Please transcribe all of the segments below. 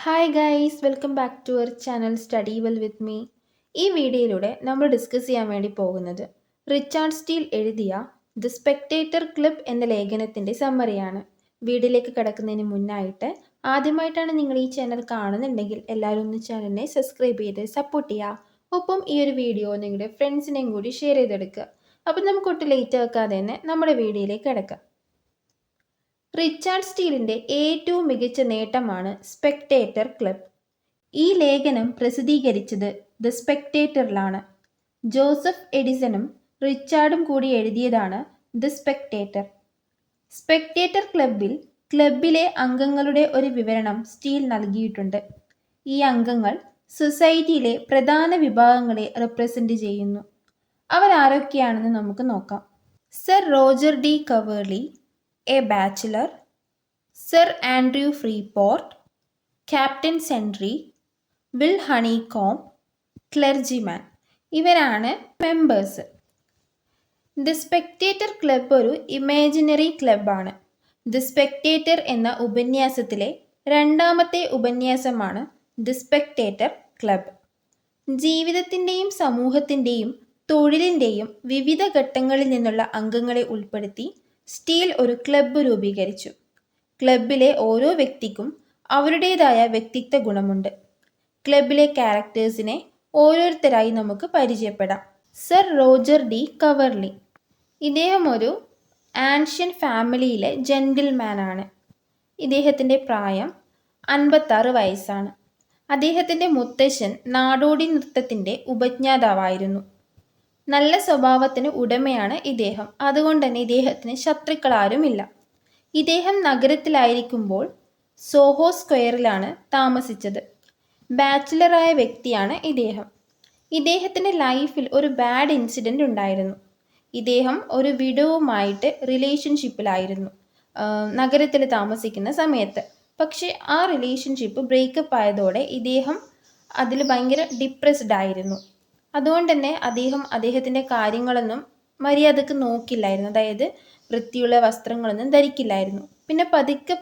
Hi guys, welcome back to our channel study well with me. ഈ വീഡിയോയിലൂടെ നമ്മൾ discuss ചെയ്യാൻ വേണ്ടി പോകുന്നത് റിച്ചാർഡ് സ്റ്റീൽ എഴുതിയ ദ സ്പെക്ടേറ്റർ ക്ലബ് എന്ന ലേഖനത്തിൻ്റെ സമ്മറിയാണ്. വീഡിയോയിലേക്ക് കിടക്കുന്നതിന് മുന്നായിട്ട് ആദ്യമായിട്ടാണ് നിങ്ങൾ ഈ ചാനൽ കാണുന്നുണ്ടെങ്കിൽ എല്ലാവരും ഒന്ന് ചാനലിനെ സബ്സ്ക്രൈബ് ചെയ്ത് സപ്പോർട്ട് ചെയ്യുക. ഒപ്പം ഈ ഒരു വീഡിയോ നിങ്ങളുടെ ഫ്രണ്ട്സിനെയും കൂടി ഷെയർ ചെയ്തെടുക്കുക. അപ്പം നമുക്കൊട്ട് ലേറ്റ് ആക്കാതെ തന്നെ നമ്മുടെ വീഡിയോയിലേക്ക് കിടക്കാം. റിച്ചാർഡ് സ്റ്റീലിൻ്റെ ഏറ്റവും മികച്ച നേട്ടമാണ് സ്പെക്ടേറ്റർ ക്ലബ്. ഈ ലേഖനം പ്രസിദ്ധീകരിച്ചത് ദ സ്പെക്ടേറ്ററിലാണ്. ജോസഫ് എഡിസണും റിച്ചാർഡും കൂടി എഴുതിയതാണ് ദ സ്പെക്ടേറ്റർ. സ്പെക്ടേറ്റർ ക്ലബിലെ അംഗങ്ങളുടെ ഒരു വിവരണം സ്റ്റീൽ നൽകിയിട്ടുണ്ട്. ഈ അംഗങ്ങൾ സൊസൈറ്റിയിലെ പ്രധാന വിഭാഗങ്ങളെ റെപ്രസെൻ്റ് ചെയ്യുന്നു. അവരാരൊക്കെയാണെന്ന് നമുക്ക് നോക്കാം. Sir Roger de Coverley, a bachelor; sir Andrew Freeport; captain Sentry; Will Honeycomb; clergyman. ഇവരാണ് മെമ്പേഴ്സ്. ദ സ്പെക്ടേറ്റർ ക്ലബ് ഒരു ഇമാജിനറി ക്ലബ്ബാണ്. ദ സ്പെക്ടേറ്റർ എന്ന ഉപന്യാസത്തിലെ രണ്ടാമത്തെ ഉപന്യാസമാണ് ദ സ്പെക്ടേറ്റർ ക്ലബ്. ജീവിതത്തിൻ്റെയും സമൂഹത്തിൻ്റെയും തൊഴിലിൻ്റെയും വിവിധ ഘട്ടങ്ങളിൽ നിന്നുള്ള അംഗങ്ങളെ ഉൾപ്പെടുത്തി സ്റ്റീൽ ഒരു ക്ലബ്ബ് രൂപീകരിച്ചു. ക്ലബിലെ ഓരോ വ്യക്തിക്കും അവരുടേതായ വ്യക്തിത്വ ഗുണമുണ്ട്. ക്ലബിലെ ക്യാരക്ടേഴ്സിനെ ഓരോരുത്തരായി നമുക്ക് പരിചയപ്പെടാം. Sir Roger de Coverley. ഇദ്ദേഹം ഒരു ആൻഷ്യൻ ഫാമിലിയിലെ ജെന്റിൽമാനാണ്. ഇദ്ദേഹത്തിൻ്റെ പ്രായം 56 വയസ്സാണ്. അദ്ദേഹത്തിൻ്റെ മുത്തശ്ശൻ നാടോടി നൃത്തത്തിൻ്റെ ഉപജ്ഞാതാവായിരുന്നു. നല്ല സ്വഭാവത്തിന് ഉടമയാണ് ഇദ്ദേഹം. അതുകൊണ്ട് തന്നെ ഇദ്ദേഹത്തിന് ശത്രുക്കളാരുമില്ല. ഇദ്ദേഹം നഗരത്തിലായിരിക്കുമ്പോൾ സോഹോ സ്ക്വയറിലാണ് താമസിച്ചത്. ബാച്ചിലറായ വ്യക്തിയാണ് ഇദ്ദേഹം. ഇദ്ദേഹത്തിൻ്റെ ലൈഫിൽ ഒരു ബാഡ് ഇൻസിഡൻറ്റ് ഉണ്ടായിരുന്നു. ഇദ്ദേഹം ഒരു വിഡോവുമായിട്ട് റിലേഷൻഷിപ്പിലായിരുന്നു നഗരത്തിൽ താമസിക്കുന്ന സമയത്ത്. പക്ഷേ ആ റിലേഷൻഷിപ്പ് ബ്രേക്കപ്പ് ആയതോടെ ഇദ്ദേഹം അതിൽ ഭയങ്കര ഡിപ്രസ്ഡ് ആയിരുന്നു. അതുകൊണ്ട് തന്നെ അദ്ദേഹത്തിൻ്റെ കാര്യങ്ങളൊന്നും മര്യാദക്ക് നോക്കില്ലായിരുന്നു. അതായത് വൃത്തിയുള്ള വസ്ത്രങ്ങളൊന്നും ധരിക്കില്ലായിരുന്നു. പിന്നെ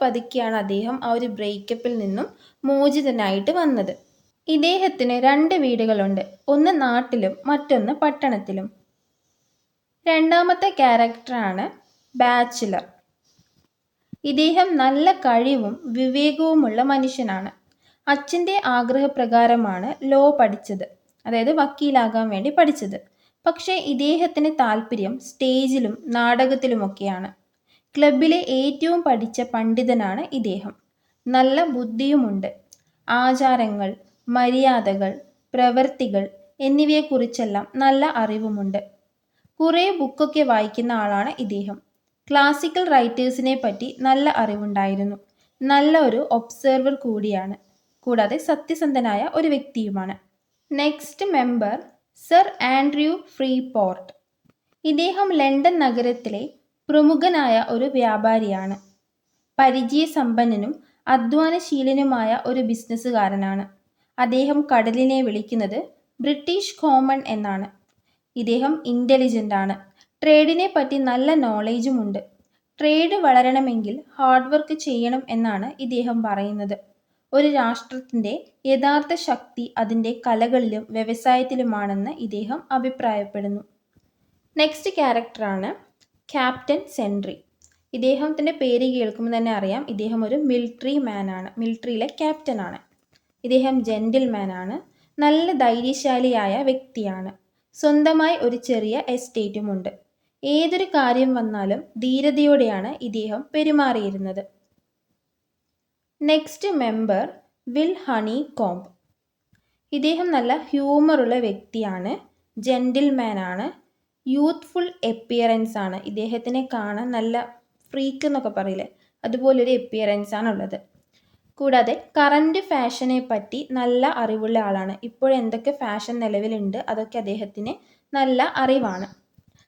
പതുക്കെയാണ് അദ്ദേഹം ആ ഒരു ബ്രേക്കപ്പിൽ നിന്നും മോചിതനായിട്ട് വന്നത്. ഇദ്ദേഹത്തിന് 2 വീടുകളുണ്ട്. ഒന്ന് നാട്ടിലും മറ്റൊന്ന് പട്ടണത്തിലും. രണ്ടാമത്തെ ക്യാരക്ടറാണ് ബാച്ചിലർ. ഇദ്ദേഹം നല്ല കഴിവും വിവേകവുമുള്ള മനുഷ്യനാണ്. അച്ഛൻ്റെ ആഗ്രഹപ്രകാരമാണ് ലോ പഠിച്ചത്, അതായത് വക്കീലാകാൻ വേണ്ടി പഠിച്ചത്. പക്ഷേ ഇദ്ദേഹത്തിന് താല്പര്യം സ്റ്റേജിലും നാടകത്തിലുമൊക്കെയാണ്. ക്ലബിലെ ഏറ്റവും പഠിച്ച പണ്ഡിതനാണ് ഇദ്ദേഹം. നല്ല ബുദ്ധിയുമുണ്ട്. ആചാരങ്ങൾ, മര്യാദകൾ, പ്രവൃത്തികൾ എന്നിവയെക്കുറിച്ചെല്ലാം നല്ല അറിവുമുണ്ട്. കുറേ ബുക്കൊക്കെ വായിക്കുന്ന ആളാണ് ഇദ്ദേഹം. ക്ലാസിക്കൽ റൈറ്റേഴ്സിനെ പറ്റി നല്ല അറിവുണ്ടായിരുന്നു. നല്ല ഒരു ഒബ്സർവർ കൂടിയാണ്. കൂടാതെ സത്യസന്ധനായ ഒരു വ്യക്തിയുമാണ്. Next member sir Andrew Freeport. ഇദ്ദേഹം ലണ്ടൻ നഗരത്തിലെ പ്രമുഖനായ ഒരു വ്യാപാരിയാണ്. പരിചയസമ്പന്നനും അധ്വാനശീലനുമായ ഒരു ബിസിനസ്സുകാരനാണ്. അദ്ദേഹം കടലിനെ വിളിക്കുന്നത് ബ്രിട്ടീഷ് കോമൺ എന്നാണ്. ഇദ്ദേഹം ഇൻ്റലിജൻ്റ് ആണ്. ട്രേഡിനെ പറ്റി നല്ല നോളേജുമുണ്ട്. ട്രേഡ് വളരണമെങ്കിൽ ഹാർഡ് വർക്ക് ചെയ്യണം എന്നാണ് ഇദ്ദേഹം പറയുന്നത്. ഒരു രാഷ്ട്രത്തിൻ്റെ യഥാർത്ഥ ശക്തി അതിൻ്റെ കലകളിലും വ്യവസായത്തിലുമാണെന്ന് ഇദ്ദേഹം അഭിപ്രായപ്പെടുന്നു. നെക്സ്റ്റ് ക്യാരക്ടറാണ് ക്യാപ്റ്റൻ സെൻട്രി. ഇദ്ദേഹത്തിൻ്റെ പേര് കേൾക്കുമ്പോൾ തന്നെ അറിയാം ഇദ്ദേഹം ഒരു മിലിറ്ററി മാനാണ്. മിലിറ്ററിയിലെ ക്യാപ്റ്റനാണ്. ഇദ്ദേഹം ജെന്റിൽമാനാണ്. നല്ല ധൈര്യശാലിയായ വ്യക്തിയാണ്. സ്വന്തമായി ഒരു ചെറിയ എസ്റ്റേറ്റുമുണ്ട്. ഏതൊരു കാര്യം വന്നാലും ധീരതയോടെയാണ് ഇദ്ദേഹം പെരുമാറിയിരുന്നത്. Next member Will Honeycomb. ഇദ്ദേഹം നല്ല ഹ്യൂമറുള്ള വ്യക്തിയാണ്. ജെന്റിൽമാനാണ്. യൂത്ത്ഫുൾ എപ്പിയറൻസ് ആണ്. ഇദ്ദേഹത്തിനെ കാണാൻ നല്ല ഫ്രീക്ക് എന്നൊക്കെ പറയില്ലേ, അതുപോലൊരു എപ്പിയറൻസ് ആണുള്ളത്. കൂടാതെ കറൻറ്റ് ഫാഷനെ പറ്റി നല്ല അറിവുള്ള ആളാണ്. ഇപ്പോഴെന്തൊക്കെ ഫാഷൻ നിലവിലുണ്ട് അതൊക്കെ അദ്ദേഹത്തിന് നല്ല അറിവാണ്.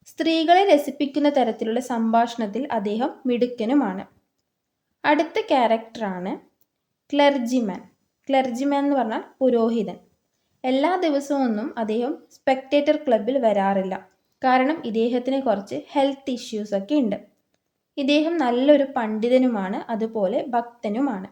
സ്ത്രീകളെ രസിപ്പിക്കുന്ന തരത്തിലുള്ള സംഭാഷണത്തിൽ അദ്ദേഹം മിടുക്കനുമാണ്. അടുത്ത ക്യാരക്ടറാണ് ക്ലർജിമാൻ. ക്ലർജിമാൻ എന്ന് പറഞ്ഞാൽ പുരോഹിതൻ. എല്ലാ ദിവസമൊന്നും അദ്ദേഹം സ്പെക്ടേറ്റർ ക്ലബിൽ വരാറില്ല. കാരണം ഇദ്ദേഹത്തിന് കുറച്ച് ഹെൽത്ത് ഇഷ്യൂസൊക്കെ ഉണ്ട്. ഇദ്ദേഹം നല്ലൊരു പണ്ഡിതനുമാണ്, അതുപോലെ ഭക്തനുമാണ്.